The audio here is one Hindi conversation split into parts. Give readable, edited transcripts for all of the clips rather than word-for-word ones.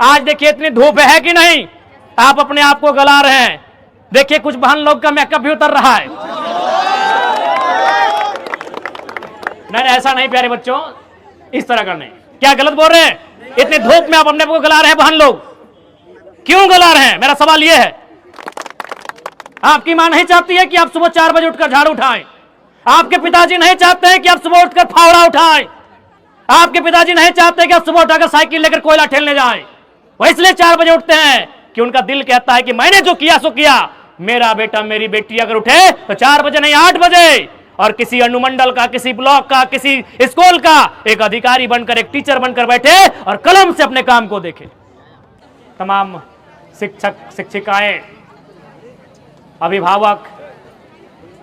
आज देखिए इतनी धूप है कि नहीं, आप अपने आप को गला रहे हैं। देखिए कुछ बहन लोग का मेकअप भी उतर रहा है। नहीं ऐसा नहीं प्यारे बच्चों, इस तरह का नहीं। क्या गलत बोल रहे हैं? इतनी धूप में आप अपने को गला रहे हैं बहन लोग, क्यों गला रहे हैं? मेरा सवाल यह है। आपकी मां नहीं चाहती है कि आप सुबह 4 बजे उठकर झाड़ू उठाएं। आपके पिताजी नहीं चाहते हैं कि आप सुबह उठकर फावड़ा उठाएं। आपके पिताजी नहीं चाहते कि आप सुबह उठाकर साइकिल लेकर कोयला ठेलने जाएं। वो इसलिए 4 बजे उठते हैं कि उनका दिल कहता है कि मैंने जो किया सो किया। मेरा बेटा मेरी बेटी अगर उठे तो 4 बजे नहीं 8 बजे, और किसी अनुमंडल का, किसी ब्लॉक का, किसी स्कूल का एक अधिकारी बनकर, एक टीचर बनकर बैठे और कलम से अपने काम को देखे। तमाम शिक्षक, शिक्षिकाएं, अभिभावक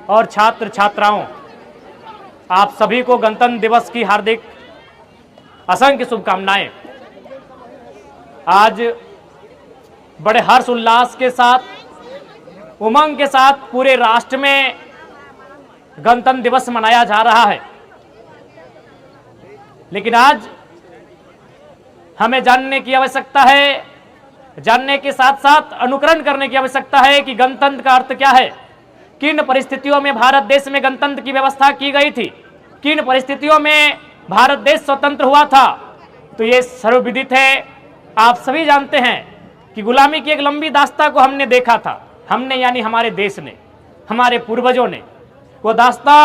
और छात्र छात्राओं, आप सभी को गणतंत्र दिवस की हार्दिक असंख्य शुभकामनाएं। आज बड़े हर्ष उल्लास के साथ, उमंग के साथ पूरे राष्ट्र में गणतंत्र दिवस मनाया जा रहा है। लेकिन आज हमें जानने की आवश्यकता है, जानने के साथ साथ अनुकरण करने की आवश्यकता है कि गणतंत्र का अर्थ क्या है, किन परिस्थितियों में भारत देश में गणतंत्र की व्यवस्था की गई थी, किन परिस्थितियों में भारत देश स्वतंत्र हुआ था। तो ये सर्वविदित है, आप सभी जानते हैं कि गुलामी की एक लंबी दास्ता को हमने देखा था। हमने यानी हमारे देश ने, हमारे पूर्वजों ने। वो दास्ता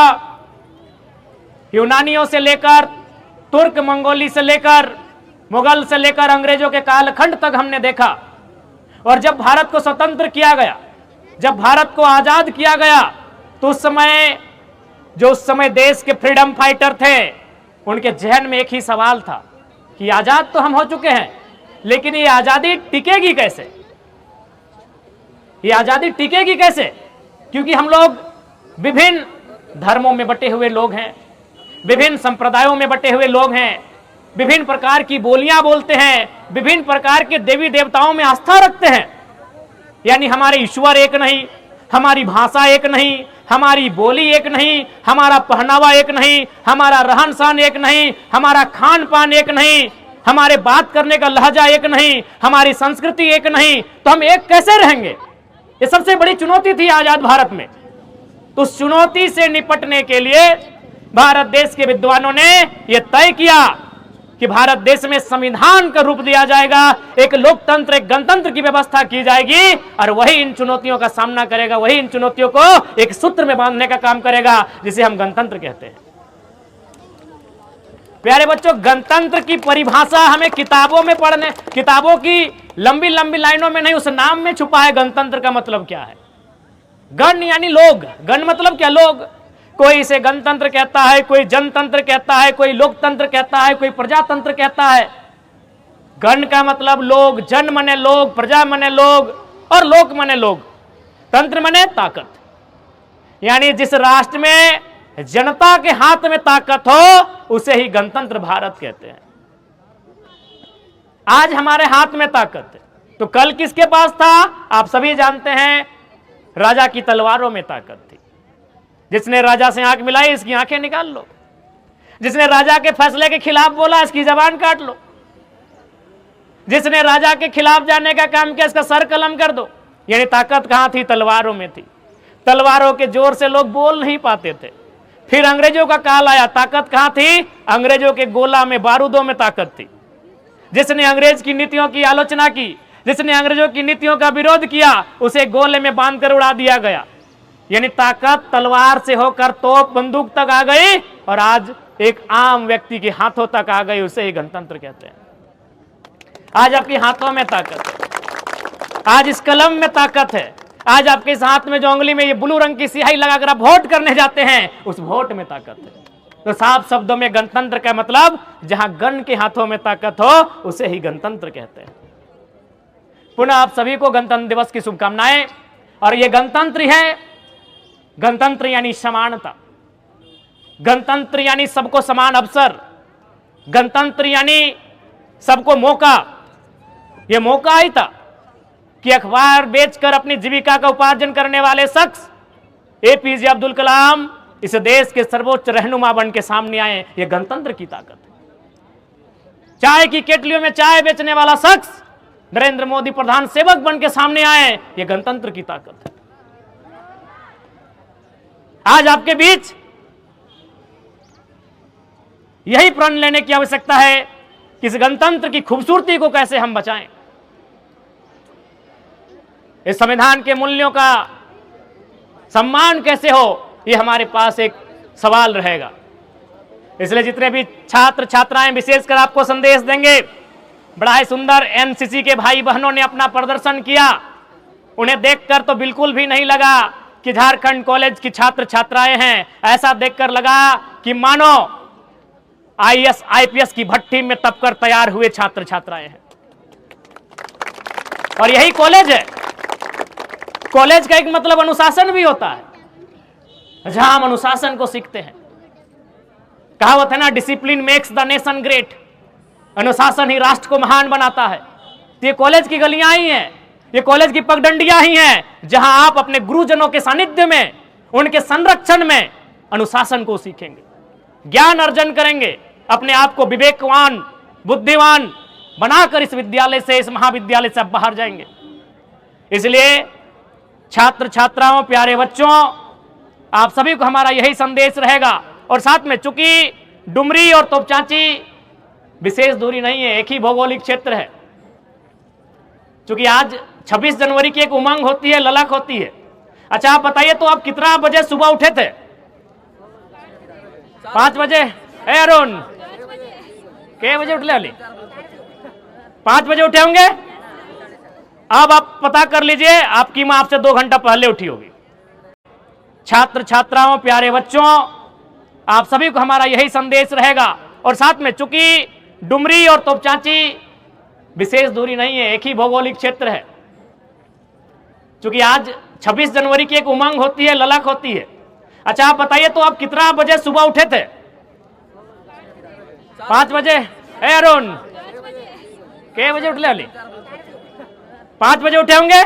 यूनानियों से लेकर, तुर्क मंगोली से लेकर, मुगल से लेकर अंग्रेजों के कालखंड तक हमने देखा। और जब भारत को स्वतंत्र किया गया, जब भारत को आजाद किया गया, तो उस समय जो उस समय देश के फ्रीडम फाइटर थे, उनके जहन में एक ही सवाल था कि आजाद तो हम हो चुके हैं, लेकिन ये आजादी टिकेगी कैसे? ये आजादी टिकेगी कैसे? क्योंकि हम लोग विभिन्न धर्मों में बटे हुए लोग हैं, विभिन्न संप्रदायों में बटे हुए लोग हैं, विभिन्न प्रकार की बोलियां बोलते हैं, विभिन्न प्रकार के देवी देवताओं में आस्था रखते हैं। यानी हमारे ईश्वर एक नहीं, हमारी भाषा एक नहीं, हमारी बोली एक नहीं, हमारा पहनावा एक नहीं, हमारा रहन सहन एक नहीं, हमारा खान पान एक नहीं, हमारे बात करने का लहजा एक नहीं, हमारी संस्कृति एक नहीं। तो हम एक कैसे रहेंगे? ये सबसे बड़ी चुनौती थी आजाद भारत में। तो उस चुनौती से निपटने के लिए भारत देश के विद्वानों ने यह तय किया कि भारत देश में संविधान का रूप दिया जाएगा, एक लोकतंत्र, एक गणतंत्र की व्यवस्था की जाएगी, और वही इन चुनौतियों का सामना करेगा, वही इन चुनौतियों को एक सूत्र में बांधने का काम करेगा, जिसे हम गणतंत्र कहते हैं। प्यारे बच्चों, गणतंत्र की परिभाषा हमें किताबों में पढ़ने, किताबों की लंबी लंबी लाइनों में नहीं, उस नाम में छुपा है। गणतंत्र का मतलब क्या है? गण यानी लोग। गण मतलब क्या? लोग। कोई इसे गणतंत्र कहता है, कोई जनतंत्र कहता है, कोई लोकतंत्र कहता है, कोई प्रजातंत्र कहता है। गण का मतलब लोग, जन मने लोग, प्रजा मने लोग, और लोक मने लोग, तंत्र मने ताकत। यानी जिस राष्ट्र में जनता के हाथ में ताकत हो, उसे ही गणतंत्र भारत कहते हैं। आज हमारे हाथ में ताकत है, तो कल किसके पास था? आप सभी जानते हैं, राजा की तलवारों में ताकत थी। जिसने राजा से आंख मिलाई, इसकी आंखें निकाल लो। जिसने राजा के फैसले के खिलाफ बोला, इसकी जबान काट लो। जिसने राजा के खिलाफ जाने का काम किया, इसका सर कलम कर दो। यानी ताकत कहां थी? तलवारों में थी। तलवारों के जोर से लोग बोल नहीं पाते थे। फिर अंग्रेजों का काल आया, ताकत कहां थी? अंग्रेजों के गोला में, बारूदों में ताकत थी। जिसने अंग्रेज की नीतियों की आलोचना की, जिसने अंग्रेजों की नीतियों का विरोध किया, उसे गोले में बांधकर उड़ा दिया गया। यानी ताकत तलवार से होकर तोप बंदूक तक आ गई, और आज एक आम व्यक्ति के हाथों तक आ गई, उसे ही गणतंत्र कहते हैं। आज आपके हाथों में ताकत है, आज इस कलम में ताकत है, आज आपके इस हाथ में जो उंगली में ये ब्लू रंग की स्याही लगाकर आप वोट करने जाते हैं, उस वोट में ताकत है। तो साफ शब्दों में गणतंत्र का मतलब, जहां गण के हाथों में ताकत हो, उसे ही गणतंत्र कहते हैं। पुनः आप सभी को गणतंत्र दिवस की शुभकामनाएं। और ये गणतंत्र है, गणतंत्र यानी समानता, गणतंत्र यानी सबको समान अवसर, गणतंत्र यानी सबको मौका। यह मौका ही था कि अखबार बेचकर अपनी जीविका का उपार्जन करने वाले शख्स एपीजे अब्दुल कलाम इस देश के सर्वोच्च रहनुमा बन के सामने आए। यह गणतंत्र की ताकत है। चाय की केटलियों में चाय बेचने वाला शख्स नरेंद्र मोदी प्रधान सेवक बन के सामने आए, ये गणतंत्र की ताकत है। आज आपके बीच यही प्रण लेने की आवश्यकता है कि इस गणतंत्र की खूबसूरती को कैसे हम बचाएं, इस संविधान के मूल्यों का सम्मान कैसे हो, ये हमारे पास एक सवाल रहेगा। इसलिए जितने भी छात्र छात्राएं विशेषकर आपको संदेश देंगे, बड़ा ही सुंदर एनसीसी के भाई बहनों ने अपना प्रदर्शन किया। उन्हें देखकर तो बिल्कुल भी नहीं लगा कि झारखंड कॉलेज की छात्र छात्राएं हैं, ऐसा देखकर लगा कि मानो आईएएस आईपीएस की भट्टी में तपकर तैयार हुए छात्र छात्राएं हैं। और यही कॉलेज है। कॉलेज का एक मतलब अनुशासन भी होता है, जहां हम अनुशासन को सीखते हैं। कहावत है ना, discipline makes the nation great, अनुशासन ही राष्ट्र को महान बनाता है। तो ये कॉलेज की गलियां ही हैं, ये कॉलेज की पगडंडियां ही हैं, जहां आप अपने गुरुजनों के सानिध्य में, उनके संरक्षण में अनुशासन को सीखेंगे, ज्ञान अर्जन करेंगे, अपने आप को विवेकवान बुद्धिमान बनाकर इस विद्यालय से, इस महाविद्यालय से बाहर जाएंगे। इसलिए छात्र छात्राओं, प्यारे बच्चों, आप सभी को हमारा यही संदेश रहेगा। और साथ में चूंकि डुमरी और तोपचांची विशेष दूरी नहीं है, एक ही भौगोलिक क्षेत्र है। चूंकि आज 26 जनवरी की एक उमंग होती है, ललक होती है। अच्छा आप बताइए, तो आप कितना बजे सुबह उठे थे? 5 बजे? अरुण के बजे उठले? अली 5 बजे उठे होंगे। अब आप पता कर लीजिए, आपकी मां आपसे 2 घंटा पहले उठी होगी। छात्र छात्राओं, प्यारे बच्चों, आप सभी को हमारा यही संदेश रहेगा। और साथ में चूंकि डुमरी और तोपचांची विशेष दूरी नहीं है, एक ही भौगोलिक क्षेत्र है। चूंकि आज 26 जनवरी की एक उमंग होती है, ललक होती है। अच्छा आप बताइए, तो आप कितना बजे सुबह उठे थे? 5 बजे? अरुण के बजे उठले? अली 5 बजे उठे होंगे।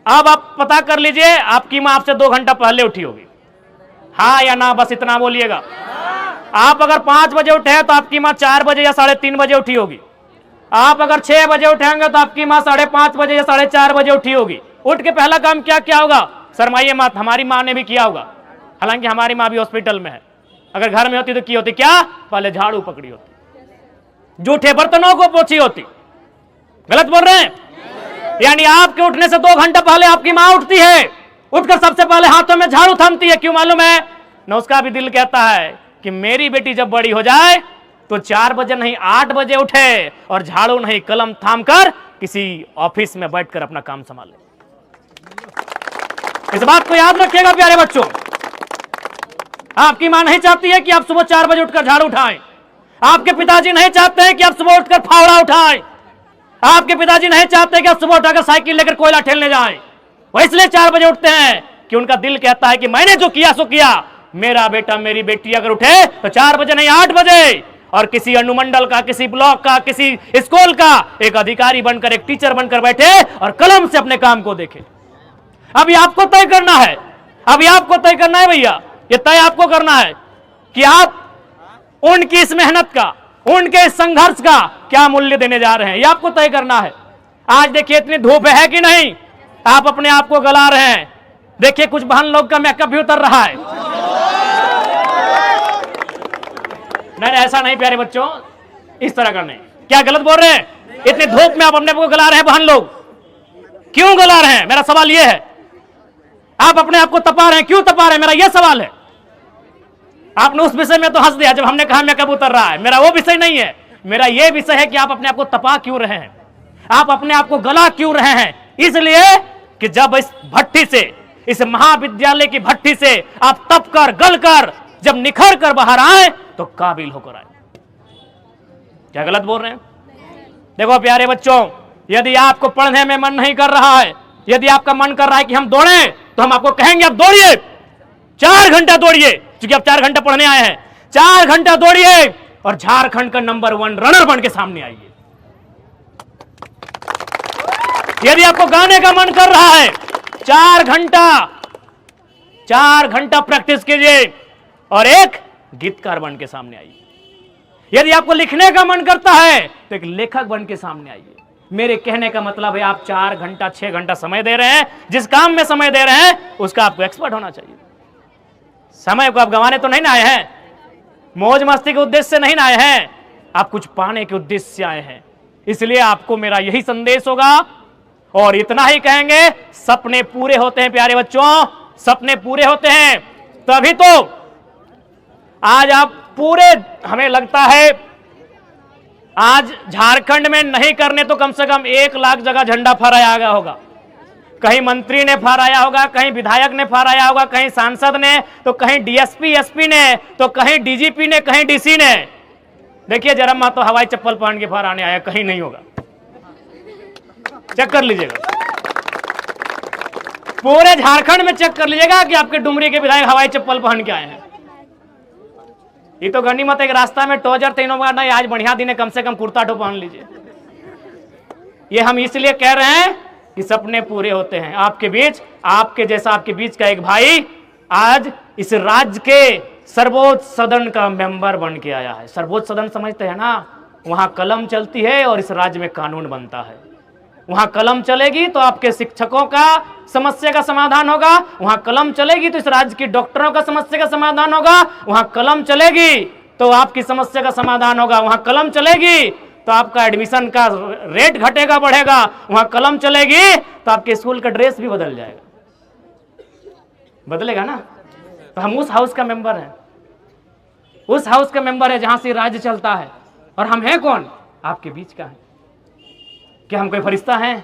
अब आप पता कर लीजिए, आपकी मां आपसे 2 घंटा पहले उठी होगी। हाँ या ना, बस इतना बोलिएगा। आप अगर 5 बजे उठे हैं तो आपकी मां 4 बजे या 3:30 बजे उठी होगी। आप अगर 6 बजे उठेंगे तो आपकी मां 5:30 बजे या 4:30 बजे उठी होगी। उठ के पहला काम क्या क्या होगा? शर्माइए मत, हमारी मां ने भी किया होगा। हालांकि हमारी मां भी हॉस्पिटल में है। अगर घर में होती तो की होती क्या? पहले झाड़ू पकड़ी होती, जूठे बर्तनों को पोछी होती। गलत बोल रहे हैं? यानी आपके उठने से 2 घंटा पहले आपकी मां उठती है, उठकर सबसे पहले हाथों में झाड़ू थामती है। क्यों मालूम है? न उसका भी दिल कहता है कि मेरी बेटी जब बड़ी हो जाए तो 4 बजे नहीं 8 बजे उठे और झाड़ू नहीं कलम थामकर किसी ऑफिस में बैठकर अपना काम संभाले। इस बात को याद रखिएगा प्यारे बच्चों। आपकी मां नहीं चाहती है कि आप सुबह 4 बजे उठकर झाड़ू उठाएं। आपके पिताजी नहीं चाहते हैं कि आप सुबह उठकर फावड़ा उठाएं। आपके पिताजी नहीं चाहते कि आप सुबह उठाकर साइकिल लेकर कोयला ठेलने जाएं। वो इसलिए 4 बजे उठते हैं कि उनका दिल कहता है कि मैंने जो किया सो किया, मेरा बेटा मेरी बेटी अगर उठे तो 4 बजे नहीं 8 बजे, और किसी अनुमंडल का, किसी ब्लॉक का, किसी स्कूल का एक अधिकारी बनकर, एक टीचर बनकर बैठे और कलम से अपने काम को देखे। अभी आपको तय करना है, अभी आपको तय करना है भैया, ये तय आपको करना है कि आप उनकी इस मेहनत का, उनके इस संघर्ष का क्या मूल्य देने जा रहे हैं, ये आपको तय करना है। आज देखिए इतनी धूप है कि नहीं, आप अपने आप को गला रहे हैं। देखिए कुछ बहन लोग का मेकअप भी उतर रहा है। नहीं ऐसा नहीं प्यारे बच्चों, इस तरह का नहीं। क्या गलत बोल रहे हैं? इतनी धूप में आप अपने आप को गला रहे हैं बहन लोग, क्यों गला रहे हैं? मेरा सवाल यह है। आप अपने आप को तपा रहे हैं, क्यों तपा रहे हैं? मेरा यह सवाल है। आपने उस विषय में तो हंस दिया जब हमने कहा मेकअप उतर रहा है। मेरा वो विषय नहीं है, मेरा यह विषय है कि आप अपने आप को तपा क्यों रहे हैं, आप अपने आप को गला क्यों रहे हैं? इसलिए कि जब इस भट्टी से, इस महाविद्यालय की भट्टी से आप तप कर, गल कर, जब निखर कर बाहर आए तो काबिल होकर आए। क्या गलत बोल रहे हैं? देखो प्यारे बच्चों, यदि आपको पढ़ने में मन नहीं कर रहा है, यदि आपका मन कर रहा है कि हम दौड़ें, तो हम आपको कहेंगे आप दौड़िए, 4 घंटा दौड़िए। क्योंकि आप 4 घंटा पढ़ने आए हैं, 4 घंटा दौड़िए और झारखंड का नंबर 1 रनर बन के सामने आइए। यदि आपको गाने का मन कर रहा है, 4 घंटा प्रैक्टिस कीजिए और एक गीतकार बन के सामने आइए। यदि आपको लिखने का मन करता है तो एक लेखक बन के सामने आइए। मेरे कहने का मतलब है आप 4 घंटा 6 घंटा समय दे रहे हैं, जिस काम में समय दे रहे हैं उसका आपको एक्सपर्ट होना चाहिए। समय को आप गंवाने तो नहीं ना आए हैं, मौज मस्ती के उद्देश्य से नहीं ना आए हैं, आप कुछ पाने के उद्देश्य से आए हैं। इसलिए आपको मेरा यही संदेश होगा और इतना ही कहेंगे, सपने पूरे होते हैं प्यारे बच्चों, सपने पूरे होते हैं तभी तो आज आप पूरे, हमें लगता है आज झारखंड में नहीं करने तो कम से कम 1 लाख जगह झंडा फहराया गया होगा। कहीं मंत्री ने फहराया होगा, कहीं विधायक ने फहराया होगा, कहीं सांसद ने, तो कहीं डीएसपी एसपी ने, तो कहीं डीजीपी ने, कहीं डीसी ने। देखिए जरम्मा तो हवाई चप्पल पहन के फहराने आया, कहीं नहीं होगा, चेक कर लीजिएगा, पूरे झारखंड में चेक कर लीजिएगा कि आपके डुमरी के विधायक हवाई चप्पल पहन के आए हैं। ये तो गनीमत एक रास्ता में टोजर तीनों बार नहीं, आज बढ़िया दिन है, कम से कम कुर्ता टो पहन लीजिए। ये हम इसलिए कह रहे हैं कि सपने पूरे होते हैं। आपके बीच, आपके जैसा आपके बीच का एक भाई आज इस राज्य के सर्वोच्च सदन का मेंबर बन के आया है। सर्वोच्च सदन समझते हैं ना, वहां कलम चलती है और इस राज्य में कानून बनता है। वहां कलम चलेगी तो आपके शिक्षकों का समस्या का समाधान होगा, वहां कलम चलेगी तो इस राज्य की डॉक्टरों का समस्या का समाधान होगा, वहां कलम चलेगी तो आपकी समस्या का समाधान होगा, वहां कलम चलेगी तो आपका एडमिशन का रेट घटेगा बढ़ेगा, वहां कलम चलेगी तो आपके स्कूल का ड्रेस भी बदल जाएगा, बदलेगा ना। तो हम उस हाउस का मेंबर हैं, उस हाउस का मेंबर है जहां से राज्य चलता है। और हम हैं कौन? आपके बीच का है। क्या हम कोई फरिश्ता हैं?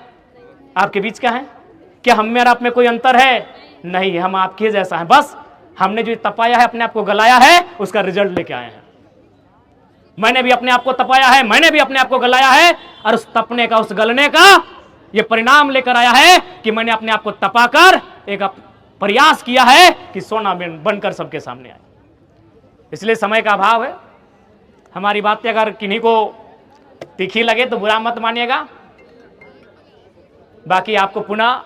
आपके बीच का है। क्या हम में और आप में कोई अंतर है? नहीं, हम आपके जैसा है। बस हमने जो तपाया है, अपने आप को गलाया है, उसका रिजल्ट लेके आए हैं। मैंने भी अपने आप को तपाया है, मैंने भी अपने आप को गलाया है, और उस तपने का, उस गलने का ये परिणाम लेकर आया है कि मैंने अपने आप को तपाकर एक प्रयास किया है कि सोना बनकर सबके सामने आए। इसलिए समय का अभाव है। हमारी बातें अगर किन्हीं को तीखी लगे तो बुरा मत मानिएगा। बाकी आपको पुनः